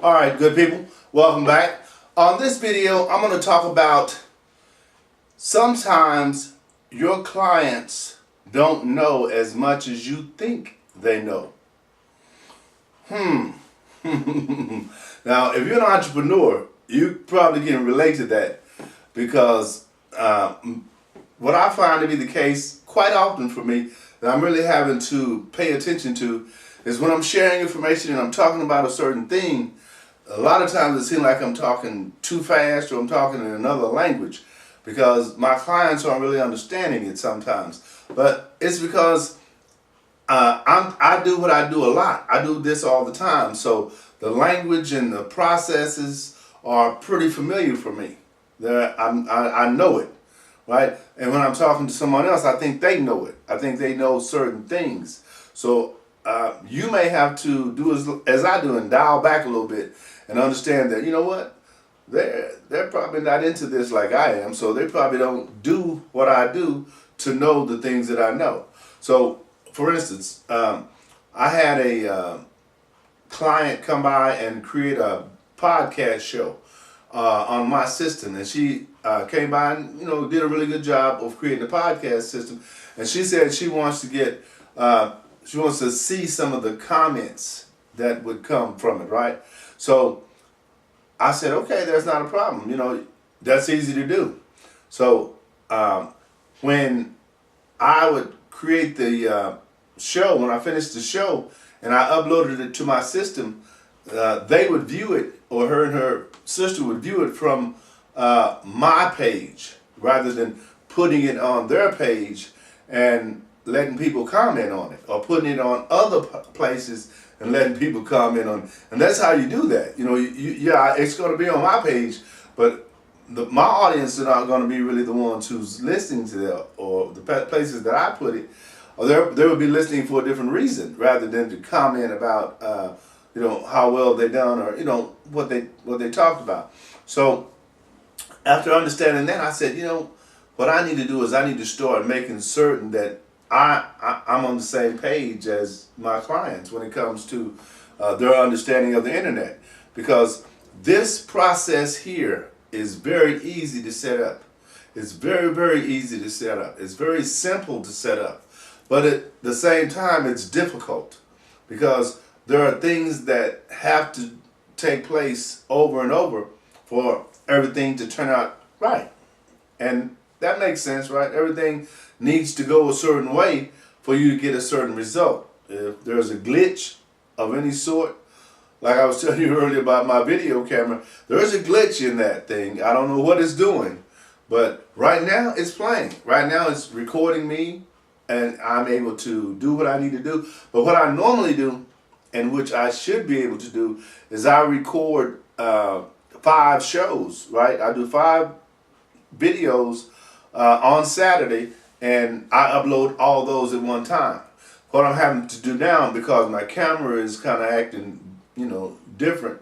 All right, good people, welcome back. On this video, I'm going to talk about sometimes your clients don't know as much as you think they know. Now, if you're an entrepreneur, you probably can relate to that because what I find to be the case quite often for me that I'm really having to pay attention to is when I'm sharing information and I'm talking about a certain thing. A lot of times it seems like I'm talking too fast or I'm talking in another language because my clients aren't really understanding it sometimes. But it's because I do what I do a lot. I do this all the time. So the language and the processes are pretty familiar for me. I know it, right? And when I'm talking to someone else, I think they know it. I think they know certain things. So you may have to do as I do and dial back a little bit and understand that, you know what, they're probably not into this like I am, so they probably don't do what I do to know the things that I know. So, for instance, I had a client come by and create a podcast show on my system, and she came by and did a really good job of creating a podcast system, and she said she wants to get she wants to see some of the comments that would come from it, right? So I said, okay, that's not a problem. That's easy to do. So when I would create the show, when I finished the show and I uploaded it to my system, they would view it, or her and her sister would view it from my page rather than putting it on their page and letting people comment on it, or putting it on other places and letting people comment on it. And that's how you do that. Yeah, it's going to be on my page, but my audience are not going to be really the ones who's listening to that, or the places that I put it, or they would be listening for a different reason rather than to comment about how well they done, or what they talked about. So after understanding that, I said, what I need to do is I need to start making certain that I'm on the same page as my clients when it comes to their understanding of the internet, because this process here is very easy to set up. It's very, very easy to set up. It's very simple to set up, but at the same time it's difficult because there are things that have to take place over and over for everything to turn out right. And that makes sense, right? Everything needs to go a certain way for you to get a certain result. If there's a glitch of any sort, like I was telling you earlier about my video camera, there's a glitch in that thing. I don't know what it's doing, but right now it's playing. Right now it's recording me and I'm able to do what I need to do. But what I normally do, and which I should be able to do, is I record 5 shows, right? I do 5 videos on Saturday, and I upload all those at one time. What I'm having to do now, because my camera is kind of acting, different,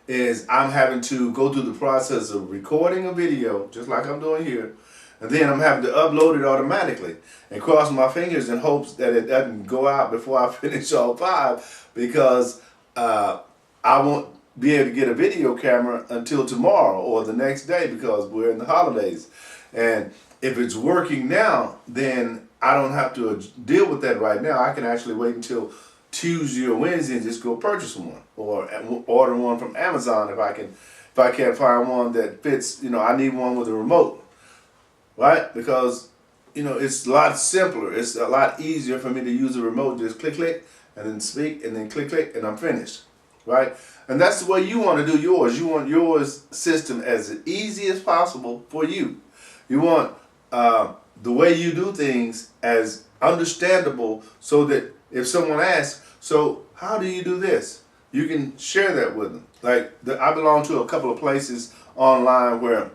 is I'm having to go through the process of recording a video, just like I'm doing here, and then I'm having to upload it automatically and cross my fingers in hopes that it doesn't go out before I finish all 5, because I won't be able to get a video camera until tomorrow or the next day because we're in the holidays. And if it's working now, then I don't have to deal with that right now. I can actually wait until Tuesday or Wednesday and just go purchase one, or order one from Amazon if I can't find one that fits. I need one with a remote, right? Because it's a lot simpler. It's a lot easier for me to use a remote. Just click, click, and then speak, and then click, click, and I'm finished, right? And that's the way you want to do yours. You want your system as easy as possible for you. You want the way you do things as understandable, so that if someone asks, so how do you do this? You can share that with them. Like I belong to a couple of places online where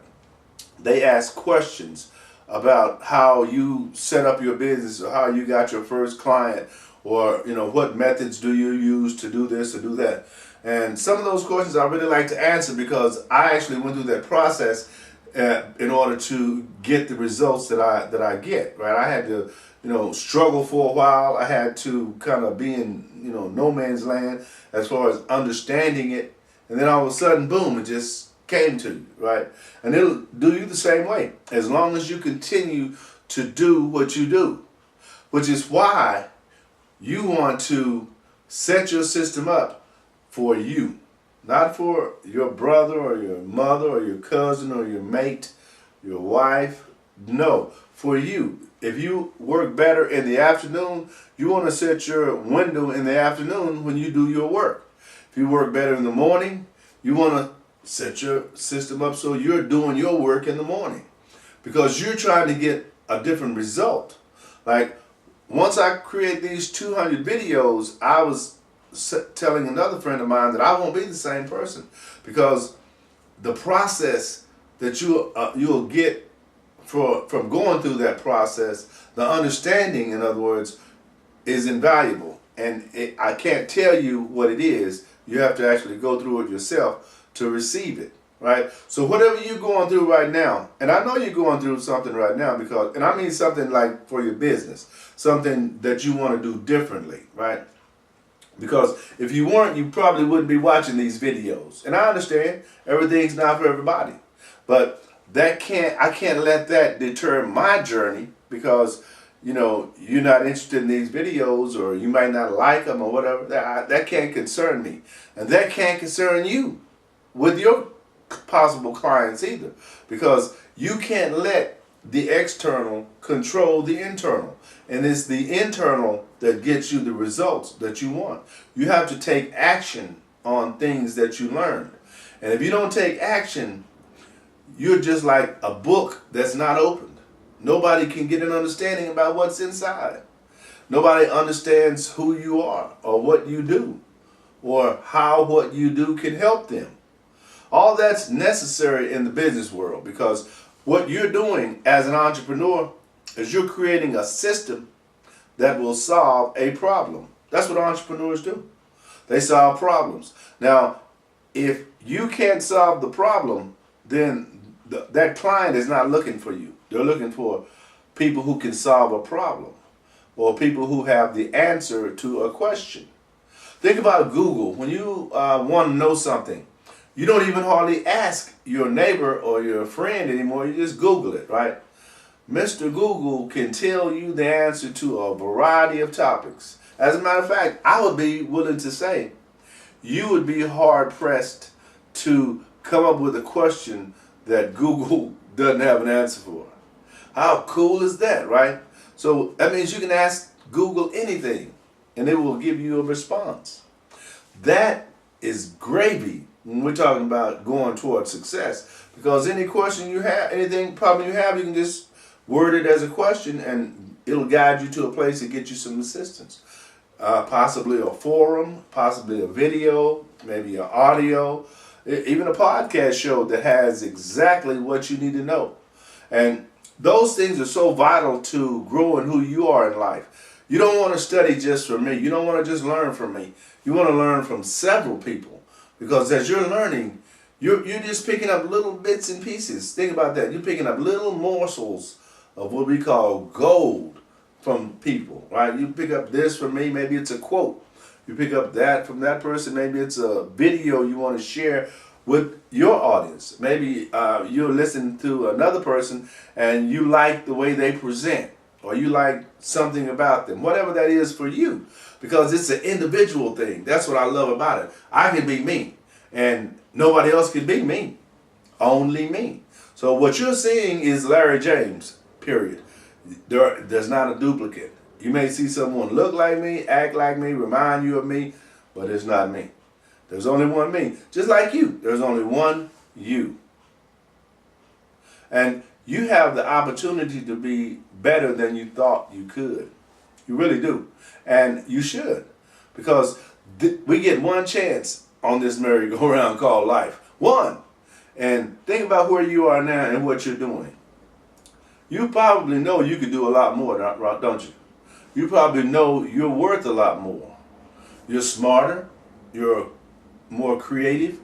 they ask questions about how you set up your business, or how you got your first client, or what methods do you use to do this or do that. And some of those questions I really like to answer because I actually went through that process in order to get the results that I get, right? I had to struggle for a while. I had to kind of be in no man's land as far as understanding it and then all of a sudden, boom, it just came to you, right? And it'll do you the same way, as long as you continue to do what you do, which is why you want to set your system up for you, not for your brother or your mother or your cousin or your mate, your wife. No, for you. If you work better in the afternoon, you want to set your window in the afternoon when you do your work. If you work better in the morning, you want to set your system up so you're doing your work in the morning, because you're trying to get a different result. Like, once I create these 200 videos, I was telling another friend of mine that I won't be the same person, because the process that you'll get from going through that process, the understanding, in other words, is invaluable. And I can't tell you what it is. You have to actually go through it yourself to receive it, right? So whatever you're going through right now, and I know you're going through something right now, because, and I mean something like for your business, something that you want to do differently, right? Because if you weren't, you probably wouldn't be watching these videos. And I understand everything's not for everybody, but I can't let that deter my journey, because you're not interested in these videos, or you might not like them or whatever. That can't concern me, and that can't concern you with your possible clients either, because you can't let the external control the internal, and it's the internal that gets you the results that you want. You have to take action on things that you learned, and if you don't take action, you're just like a book that's not opened. Nobody can get an understanding about what's inside. Nobody understands who you are or what you do, or how what you do can help them. All that's necessary in the business world, because what you're doing as an entrepreneur is you're creating a system that will solve a problem. That's what entrepreneurs do. They solve problems. Now, if you can't solve the problem, then that client is not looking for you. They're looking for people who can solve a problem, or people who have the answer to a question. Think about Google. When you want to know something, you don't even hardly ask your neighbor or your friend anymore. You just Google it, right? Mr. Google can tell you the answer to a variety of topics. As a matter of fact, I would be willing to say you would be hard pressed to come up with a question that Google doesn't have an answer for. How cool is that, right? So that means you can ask Google anything and it will give you a response. That is gravy when we're talking about going towards success, because any question you have, anything problem you have, you can just word it as a question and it'll guide you to a place to get you some assistance. Possibly a forum, possibly a video, maybe an audio, even a podcast show that has exactly what you need to know. And those things are so vital to growing who you are in life. You don't want to study just from me. You don't want to just learn from me. You want to learn from several people, because as you're learning, you're just picking up little bits and pieces. Think about that. You're picking up little morsels of what we call gold from people, right? You pick up this from me, maybe it's a quote. You pick up that from that person, maybe it's a video you want to share with your audience. Maybe you're listening to another person and you like the way they present, or you like something about them, whatever that is for you, because it's an individual thing. That's what I love about it. I can be me, and nobody else can be me, only me. So what you're seeing is Larry James, period. There's not a duplicate. You may see someone look like me, act like me, remind you of me, but it's not me. There's only one me. Just like you, there's only one you. And you have the opportunity to be better than you thought you could. You really do. And you should. Because we get one chance on this merry-go-round called life. One. And think about where you are now and what you're doing. You probably know you could do a lot more, don't you? You probably know you're worth a lot more. You're smarter. You're more creative.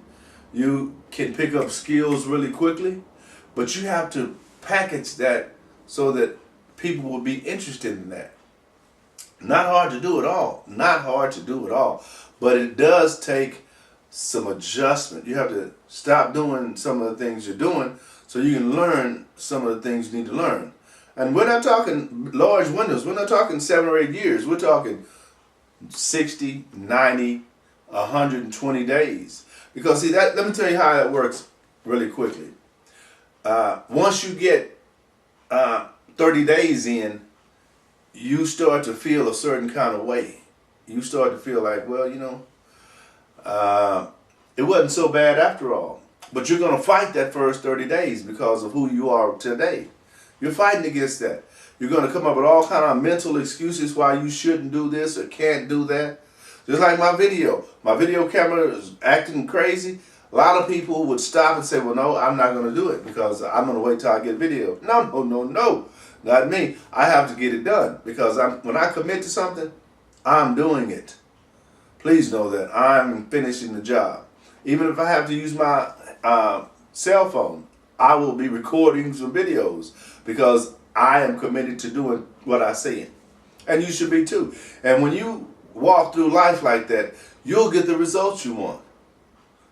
You can pick up skills really quickly. But you have to package that so that people will be interested in that. Not hard to do at all. Not hard to do at all. But it does take some adjustment. You have to stop doing some of the things you're doing so you can learn some of the things you need to learn. And we're not talking large windows. We're not talking 7 or 8 years. We're talking 60, 90, 120 days. Because see, that, let me tell you how that works really quickly. Once you get 30 days in, you start to feel a certain kind of way. You start to feel like, well, you know, it wasn't so bad after all. But you're going to fight that first 30 days because of who you are today. You're fighting against that. You're going to come up with all kind of mental excuses why you shouldn't do this or can't do that. Just like my video. My video camera is acting crazy. A lot of people would stop and say, well, no, I'm not going to do it because I'm going to wait till I get video. No, no, no, no. Not me. I have to get it done because when I commit to something, I'm doing it. Please know that I'm finishing the job. Even if I have to use my cell phone, I will be recording some videos because I am committed to doing what I say. And you should be too. And when you walk through life like that, you'll get the results you want.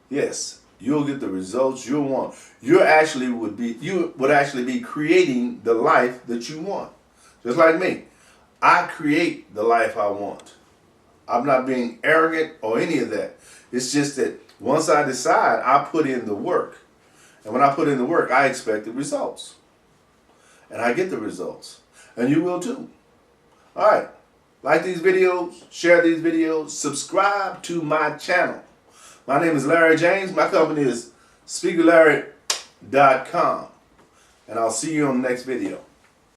Yes, you'll get the results you want. You would actually be creating the life that you want. Just like me. I create the life I want. I'm not being arrogant or any of that. It's just that once I decide, I put in the work. And when I put in the work, I expect the results. And I get the results. And you will too. All right. Like these videos, share these videos, subscribe to my channel. My name is Larry James. My company is SpeakerLarry.com. And I'll see you on the next video.